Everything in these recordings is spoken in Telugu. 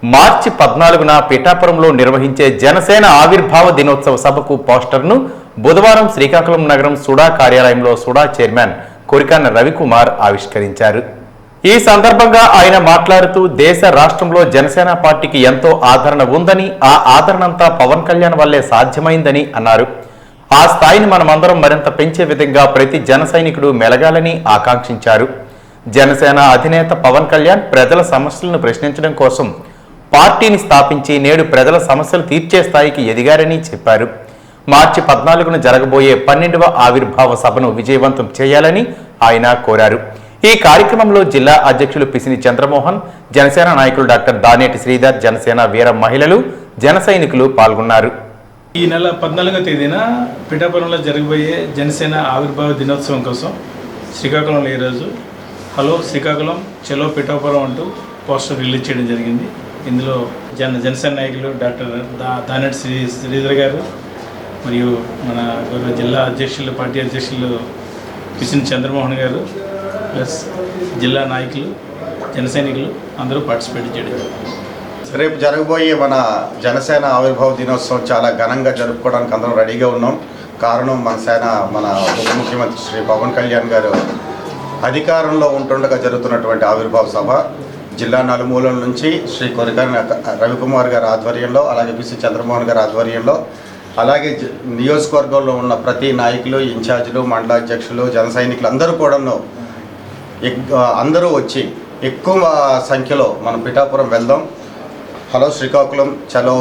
మార్చి 14న పిఠాపురంలో నిర్వహించే జనసేన ఆవిర్భావ దినోత్సవ సభకు పోస్టర్ను బుధవారం శ్రీకాకుళం నగరం సుడా కార్యాలయంలో సుడా చైర్మన్ కొరికాన రవికుమార్ ఆవిష్కరించారు. ఈ సందర్భంగా ఆయన మాట్లాడుతూ దేశ రాష్ట్రంలో జనసేన పార్టీకి ఎంతో ఆదరణ ఉందని, ఆ ఆదరణంతా పవన్ కళ్యాణ్ వల్లే సాధ్యమైందని అన్నారు. ఆ స్థాయిని మనమందరం మరింత పెంచే విధంగా ప్రతి జన సైనికుడు మెలగాలని ఆకాంక్షించారు. జనసేన అధినేత పవన్ కళ్యాణ్ ప్రజల సమస్యలను ప్రశ్నించడం కోసం పార్టీని స్థాపించి నేడు ప్రజల సమస్యలు తీర్చే స్థాయికి ఎదిగారని చెప్పారు. మార్చి 14న జరగబోయే 12వ ఆవిర్భావ సభను విజయవంతం చేయాలని ఆయన కోరారు. ఈ కార్యక్రమంలో జిల్లా అధ్యక్షులు పిసిని చంద్రమోహన్, జనసేన నాయకులు డాక్టర్ దానేటి శ్రీధర్, జనసేన వీర మహిళలు, జన సైనికులు పాల్గొన్నారు. ఈ నెల 14వ తేదీన పిఠాపురంలో జరగబోయే జనసేన ఆవిర్భావ దినోత్సవం కోసం శ్రీకాకుళంలో ఈరోజు హలో శ్రీకాకుళం చలో పిఠాపురం అంటూ పోస్టర్ రిలీజ్ చేయడం జరిగింది. ఇందులో జనసేన నాయకులు డాక్టర్ దానేటి శ్రీధర్ గారు మరియు మన గౌరవ జిల్లా అధ్యక్షులు, పార్టీ అధ్యక్షులు పిసిని చంద్రమోహన్ గారు, ప్లస్ జిల్లా నాయకులు, జన సైనికులు అందరూ పార్టిసిపేట్ చేయడం. రేపు జరగబోయే మన జనసేన ఆవిర్భావ దినోత్సవం చాలా ఘనంగా జరుపుకోవడానికి అందరం రెడీగా ఉన్నాం. కారణం మన ఉప ముఖ్యమంత్రి శ్రీ పవన్ కళ్యాణ్ గారు అధికారంలో ఉంటుండగా జరుగుతున్నటువంటి ఆవిర్భావ సభ జిల్లా నలుమూలల నుంచి శ్రీ కొరికాన రవికుమార్ గారి ఆధ్వర్యంలో, అలాగే పిసి చంద్రమోహన్ గారి ఆధ్వర్యంలో, అలాగే నియోజకవర్గంలో ఉన్న ప్రతి నాయకులు, ఇన్ఛార్జీలు, మండలాధ్యక్షులు, జన సైనికులు అందరూ కూడాను అందరూ వచ్చి ఎక్కువ సంఖ్యలో మనం పిఠాపురం వెళ్దాం. హలో శ్రీకాకుళం చలో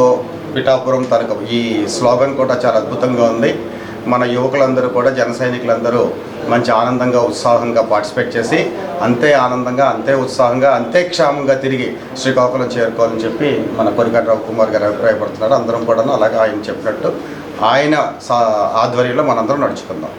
పిఠాపురం తనకు ఈ స్లోగన్ కూడా చాలా అద్భుతంగా ఉంది. మన యువకులందరూ కూడా, జన సైనికులందరూ మంచి ఆనందంగా, ఉత్సాహంగా పార్టిసిపేట్ చేసి అంతే ఆనందంగా, అంతే ఉత్సాహంగా, అంతే క్షేమంగా తిరిగి శ్రీకాకుళం చేరుకోవాలని చెప్పి మన కొరికాన రవికుమార్ గారు అభిప్రాయపడుతున్నారు. అందరం కూడా అలాగే ఆయన చెప్పినట్టు ఆయన ఆధ్వర్యంలో మనందరం నడుచుకుందాం.